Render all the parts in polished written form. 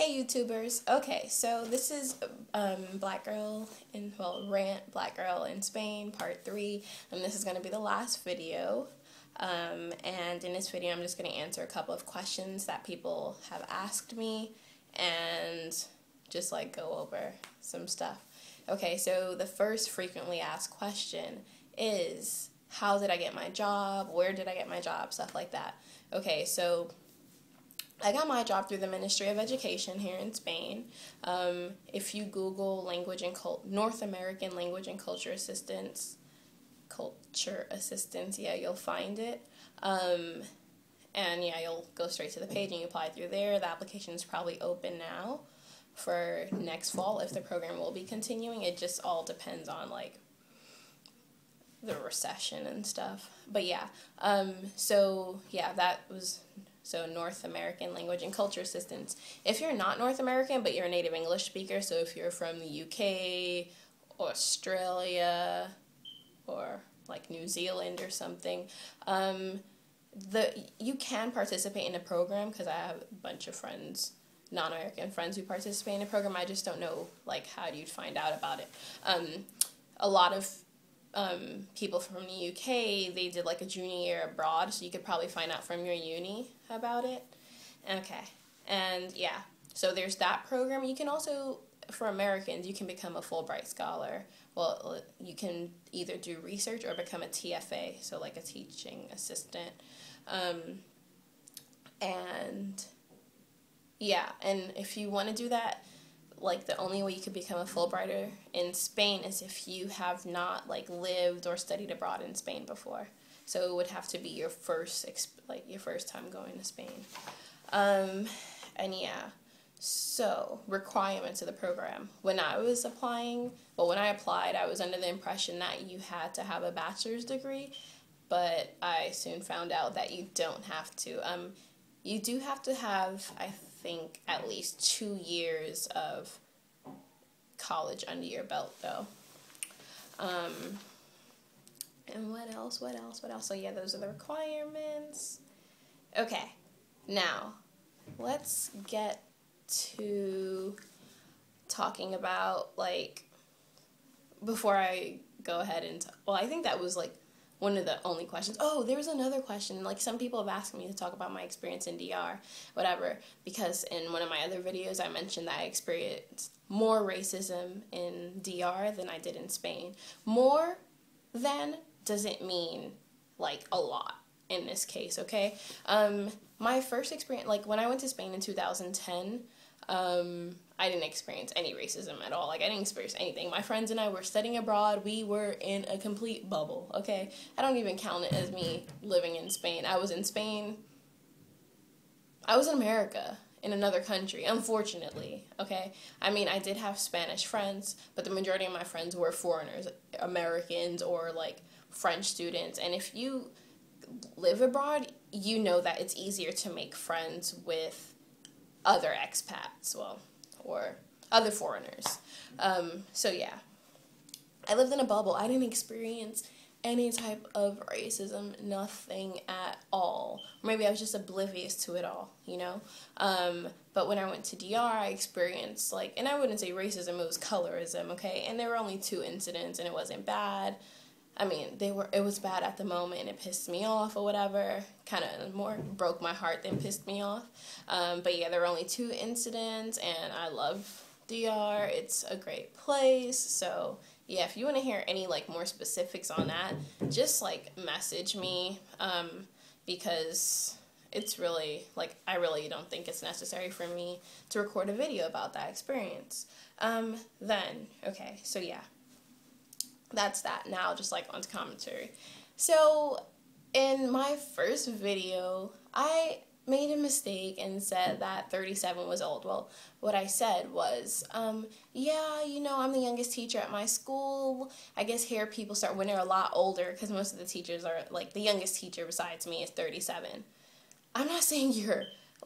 Hey YouTubers. Okay, so this is Rant Black Girl in Spain part 3, and this is going to be the last video. And in this video I'm just going to answer a couple of questions that people have asked me and just like go over some stuff. Okay, so the first frequently asked question is, how did I get my job? Where did I get my job? Stuff like that. Okay, so I got my job through the Ministry of Education here in Spain. If you Google North American Language and Culture Assistance, yeah, you'll find it. And yeah, you'll go straight to the page and you apply through there. The application is probably open now for next fall if the program will be continuing. It just all depends on like the recession and stuff. But yeah, so yeah, that was... So North American Language and Culture Assistance. If you're not North American, but you're a native English speaker, so if you're from the UK, Australia, or like New Zealand or something, you can participate in a program, because I have a bunch of friends, non-American friends who participate in a program. I just don't know like how you'd find out about it. A lot of people from the UK, they did like a junior year abroad, so you could probably find out from your uni about it. Okay, and yeah, so there's that program. You can also, for Americans, you can become a Fulbright scholar. Well, you can either do research or become a TFA, so like a teaching assistant. And yeah, and if you want to do that, like the only way you could become a Fulbrighter in Spain is if you have not like lived or studied abroad in Spain before. So it would have to be your first time going to Spain. And yeah, so requirements of the program. When I applied, I was under the impression that you had to have a bachelor's degree, but I soon found out that you don't have to. You do have to have, I think, at least 2 years of college under your belt, though. And what else? So yeah, those are the requirements. Okay, now let's get to talking about, like, before I go ahead and, I think that was like one of the only questions. Oh, there was another question. Like, some people have asked me to talk about my experience in DR, whatever, because in one of my other videos I mentioned that I experienced more racism in DR than I did in Spain. More than doesn't mean, like, a lot in this case, okay? My first experience, like, when I went to Spain in 2010, I didn't experience any racism at all. Like, I didn't experience anything. My friends and I were studying abroad. We were in a complete bubble, okay? I don't even count it as me living in Spain. I was in Spain. I was in America, in another country, unfortunately, okay? I mean, I did have Spanish friends, but the majority of my friends were foreigners, Americans, or, like, French students. And if you live abroad, you know that it's easier to make friends with other expats, or other foreigners. So yeah, I lived in a bubble. I didn't experience any type of racism, nothing at all. Maybe I was just oblivious to it all, you know? But when I went to DR, I experienced, like, and I wouldn't say racism, it was colorism, okay? And there were only 2 incidents, and it wasn't bad. I mean, it was bad at the moment, and it pissed me off or whatever. Kind of more broke my heart than pissed me off. But yeah, there were only 2 incidents, and I love DR. It's a great place. So yeah, if you want to hear any like more specifics on that, just like message me, because it's really, like, I really don't think it's necessary for me to record a video about that experience. Okay, so yeah. That's that. Now just like onto commentary. So in my first video, I made a mistake and said that 37 was old. Well, what I said was, yeah, you know, I'm the youngest teacher at my school. I guess here people start when they're a lot older, because most of the teachers are, like, the youngest teacher besides me is 37. I'm not saying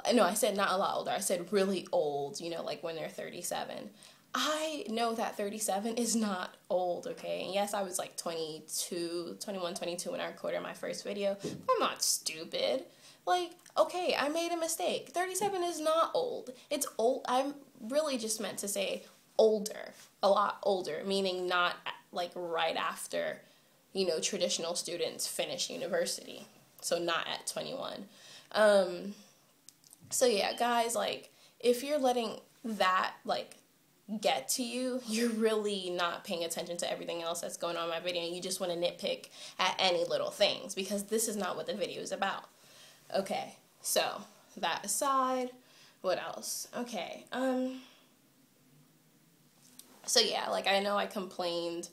I said not a lot older. I said really old, you know, like when they're 37. I know that 37 is not old, okay? And yes, I was like 21, 22 when I recorded my first video. I'm not stupid. Like, okay, I made a mistake. 37 is not old. It's old. I'm really just meant to say older, a lot older, meaning not like right after, traditional students finish university. So not at 21. So yeah, guys, like, if you're letting that, like, get to you, you're really not paying attention to everything else that's going on in my video. You just want to nitpick at any little things, because this is not what the video is about. Okay, so that aside, what else? Okay, so yeah, like, I know I complained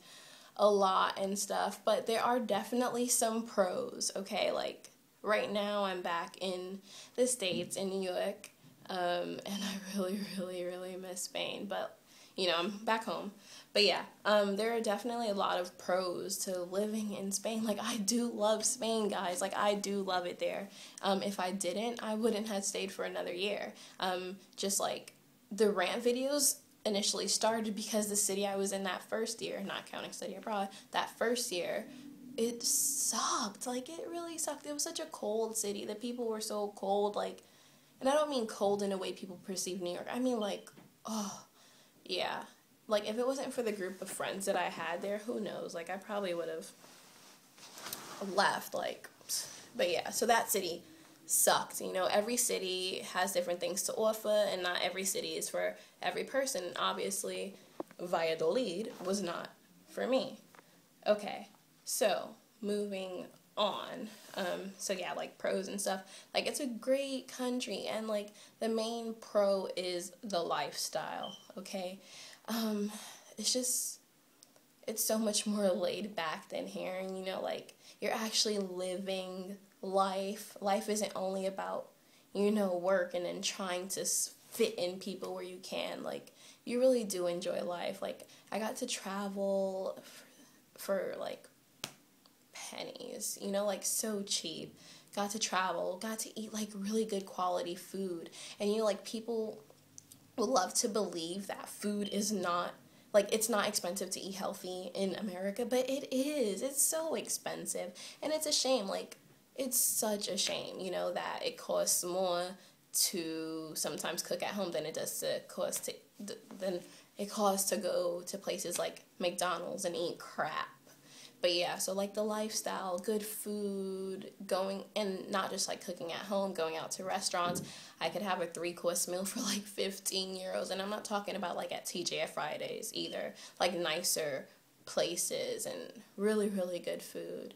a lot and stuff, but there are definitely some pros, okay? Like, right now I'm back in the States, in New York, and I really, really, really miss Spain, but, I'm back home. But yeah, there are definitely a lot of pros to living in Spain. Like, I do love Spain, guys. Like, I do love it there. If I didn't, I wouldn't have stayed for another year. Just like the Rant videos initially started because the city I was in that first year, not counting study abroad, that first year, it sucked. Like, it really sucked. It was such a cold city. The people were so cold, like, and I don't mean cold in a way people perceive New York. I mean, like, oh, yeah. Like, if it wasn't for the group of friends that I had there, who knows? Like, I probably would have left, like, but yeah, so that city sucked. Every city has different things to offer, and not every city is for every person. Obviously, Valladolid was not for me. Okay, so moving on. So yeah, like, pros and stuff. Like, it's a great country, and like, the main pro is the lifestyle, okay? It's so much more laid back than here, and like, you're actually living life. Life isn't only about, work and then trying to fit in people where you can. Like, you really do enjoy life. Like, I got to travel for like pennies, like, so cheap. Got to travel, got to eat like really good quality food. And like, people would love to believe that food is not, like, it's not expensive to eat healthy in America, but it is. It's so expensive, and it's a shame. Like, it's such a shame, that it costs more to sometimes cook at home than it does to go to places like McDonald's and eat crap. But yeah, so like, the lifestyle, good food, going, and not just like cooking at home, going out to restaurants. I could have a 3-course meal for like 15 euros, and I'm not talking about like at TGI Fridays either, like nicer places and really, really good food.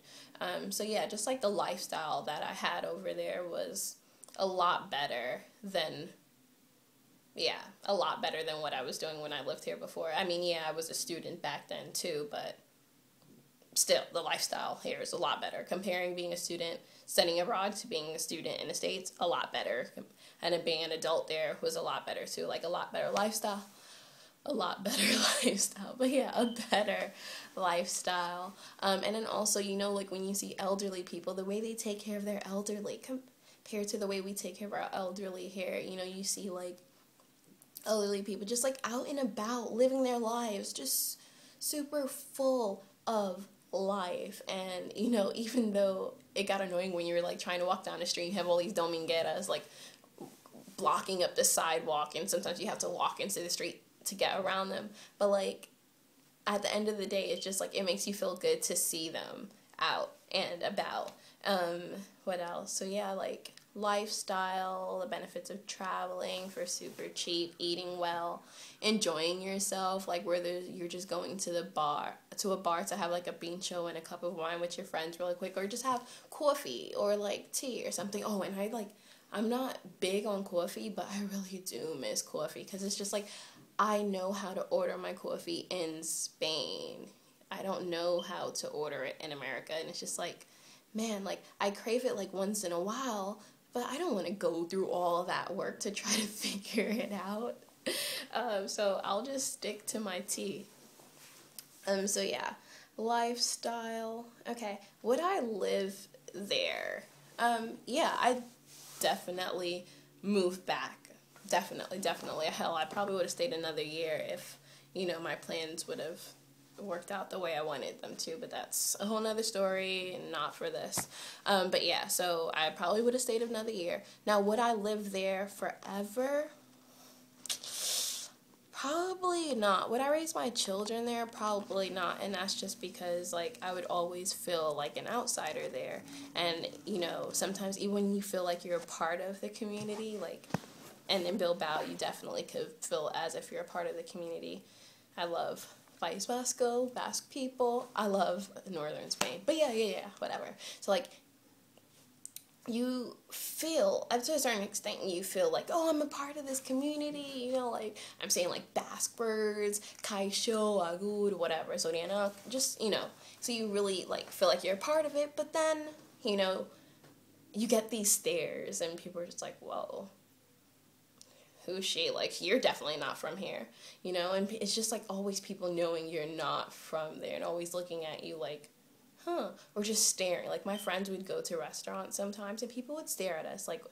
So yeah, just like the lifestyle that I had over there was a lot better than what I was doing when I lived here before. I mean, yeah, I was a student back then too, but still, the lifestyle here is a lot better. Comparing being a student studying abroad to being a student in the States, a lot better. And then being an adult there was a lot better too. Like, a lot better lifestyle. A lot better lifestyle. But yeah, a better lifestyle. And then also, like, when you see elderly people, the way they take care of their elderly compared to the way we take care of our elderly here, you see like elderly people just like out and about, living their lives, just super full of life. And even though it got annoying when you were like trying to walk down the street, you have all these domingueras like blocking up the sidewalk, and sometimes you have to walk into the street to get around them, but like, at the end of the day, it's just like, it makes you feel good to see them out and about. What else? So yeah, like, lifestyle, the benefits of traveling for super cheap, eating well, enjoying yourself, like, whether you're just going to a bar to have like a bean show and a cup of wine with your friends really quick, or just have coffee or like tea or something. Oh, and I'm not big on coffee, but I really do miss coffee, because it's just like, I know how to order my coffee in Spain. I don't know how to order it in America, and it's just like, man, like, I crave it like once in a while, but I don't want to go through all of that work to try to figure it out. So I'll just stick to my tea. So yeah, lifestyle. Okay, would I live there? Yeah, I definitely move back. Definitely. Hell, I probably would have stayed another year if, my plans would have worked out the way I wanted them to, but that's a whole nother story, not for this. But yeah, so I probably would have stayed another year. Now, would I live there forever? Probably not. Would I raise my children there? Probably not. And that's just because, like, I would always feel like an outsider there. And, you know, sometimes even when you feel like you're a part of the community, like, and in Bilbao, you definitely could feel as if you're a part of the community. I love País Vasco, Basque people. I love northern Spain. But yeah, whatever. So, like, you feel, up to a certain extent, you feel like, oh, I'm a part of this community, you know, like, I'm saying, like, Basque words, Kaixo, Agur, whatever, Soriano, just, you know, so you really, like, feel like you're a part of it, but then, you know, you get these stares, and people are just like, whoa, who's she? Like, you're definitely not from here, you know, and it's just, like, always people knowing you're not from there, and always looking at you like, or just staring. Like, my friends would go to restaurants sometimes, and people would stare at us, like,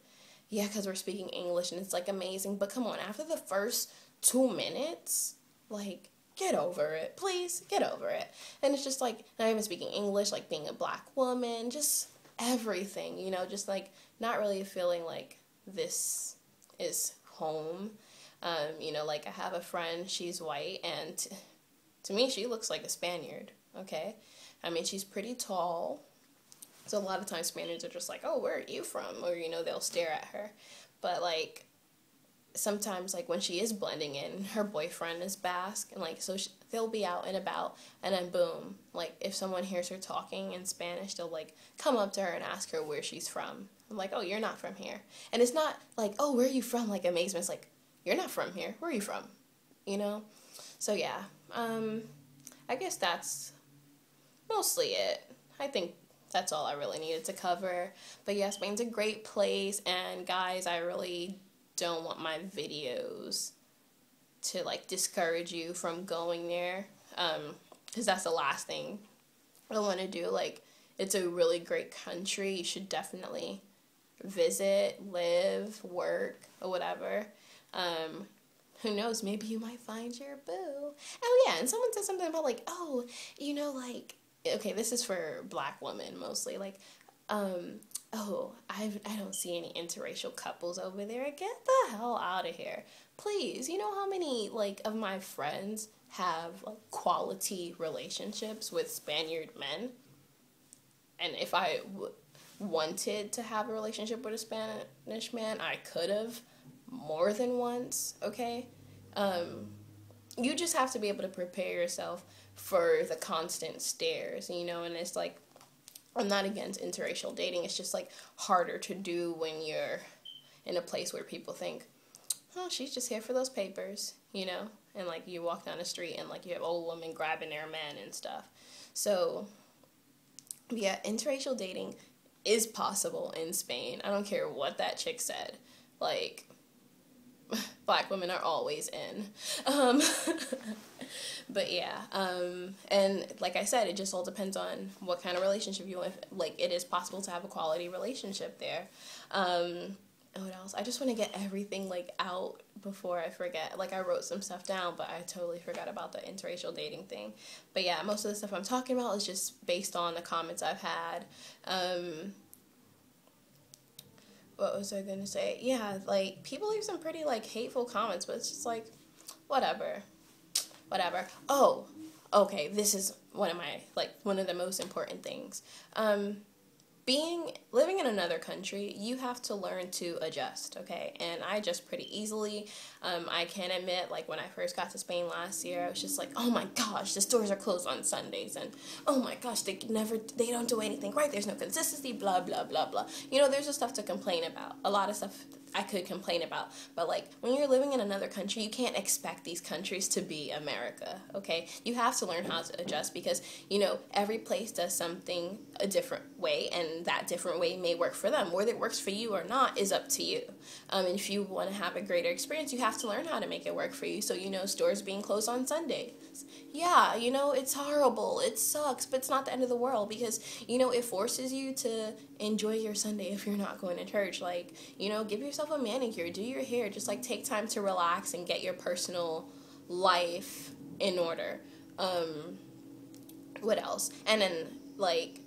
yeah, because we're speaking English, and it's, like, amazing, but come on, after the first 2 minutes, like, get over it, please, get over it. And it's just, like, not even speaking English, like, being a black woman, just everything, you know, just, like, not really feeling like this is home. You know, like, I have a friend, she's white, and to me, she looks like a Spaniard, okay? I mean, she's pretty tall, so a lot of times Spaniards are just like, oh, where are you from? Or, you know, they'll stare at her. But, like, sometimes, like, when she is blending in, her boyfriend is Basque, and, like, so they'll be out and about, and then boom, like, if someone hears her talking in Spanish, they'll, like, come up to her and ask her where she's from. I'm like, oh, you're not from here. And it's not like, oh, where are you from? Like, amazement. It's like, you're not from here. Where are you from? You know? So, yeah. I guess that's mostly it. I think that's all I really needed to cover. But yeah, Spain's a great place, and guys, I really don't want my videos to, like, discourage you from going there, because that's the last thing I want to do. Like, it's a really great country. You should definitely visit, live, work, or whatever. Who knows, maybe you might find your boo. Oh yeah, and someone said something about, like, oh, you know, like, okay, this is for black women mostly, like, oh, I don't see any interracial couples over there. Get the hell out of here. Please, you know how many, like, of my friends have, like, quality relationships with Spaniard men? And if I wanted to have a relationship with a Spanish man, I could have more than once, okay? You just have to be able to prepare yourself for the constant stares, you know, and it's like, I'm not against interracial dating, it's just, like, harder to do when you're in a place where people think, oh, she's just here for those papers, you know, and, like, you walk down the street and, like, you have old women grabbing their men and stuff. So, yeah, interracial dating is possible in Spain. I don't care what that chick said. Like, black women are always in. But yeah, and like I said, it just all depends on what kind of relationship you want. Like, it is possible to have a quality relationship there. What else? I just want to get everything, like, out before I forget. Like, I wrote some stuff down, but I totally forgot about the interracial dating thing. But yeah, most of the stuff I'm talking about is just based on the comments I've had. What was I going to say? Yeah, like, people leave some pretty, like, hateful comments, but it's just like, whatever. Oh, okay, this is one of the most important things. Living in another country, you have to learn to adjust, okay? And I adjust pretty easily. I can admit, like, when I first got to Spain last year, I was just like, oh my gosh, the stores are closed on Sundays, and oh my gosh, they don't do anything right, there's no consistency, blah, blah, blah, blah. You know, there's just stuff to complain about, a lot of stuff I could complain about, but, like, when you're living in another country, you can't expect these countries to be America, okay? You have to learn how to adjust because, you know, every place does something a different way, and that different way may work for them. Whether it works for you or not is up to you. And if you want to have a greater experience, you have to learn how to make it work for you. So, you know, stores being closed on Sundays. Yeah, you know, it's horrible. It sucks, but it's not the end of the world because, you know, it forces you to enjoy your Sunday if you're not going to church. Like, you know, give yourself a manicure, do your hair, just, like, take time to relax and get your personal life in order. what else? And then, like,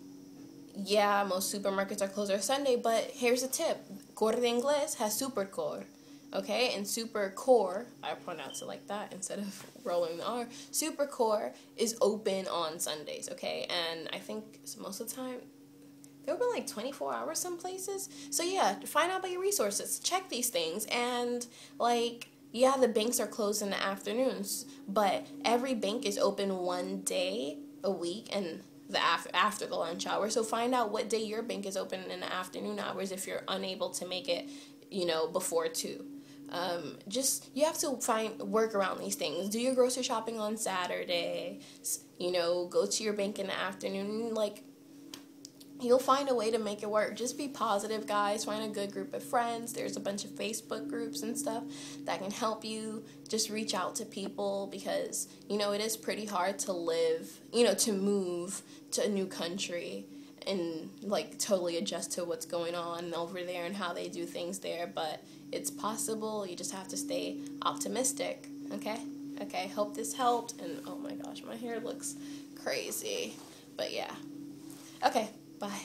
yeah, most supermarkets are closed on Sunday, but here's a tip. Corte Inglés has Supercore, okay? And Supercore, I pronounce it like that instead of rolling the R, Supercore is open on Sundays, okay? And I think most of the time, they're open like 24 hours some places. So yeah, find out about your resources. Check these things. And, like, yeah, the banks are closed in the afternoons, but every bank is open one day a week, and the after the lunch hour. So find out what day your bank is open in the afternoon hours if you're unable to make it, before 2. You have to work around these things. Do your grocery shopping on Saturday. Go to your bank in the afternoon. Like, you'll find a way to make it work. Just be positive, guys. Find a good group of friends. There's a bunch of Facebook groups and stuff that can help you. Just reach out to people because, it is pretty hard to live, to move to a new country and, like, totally adjust to what's going on over there and how they do things there. But it's possible. You just have to stay optimistic, okay? Okay, hope this helped. And, oh my gosh, my hair looks crazy. But, yeah. Okay. Bye.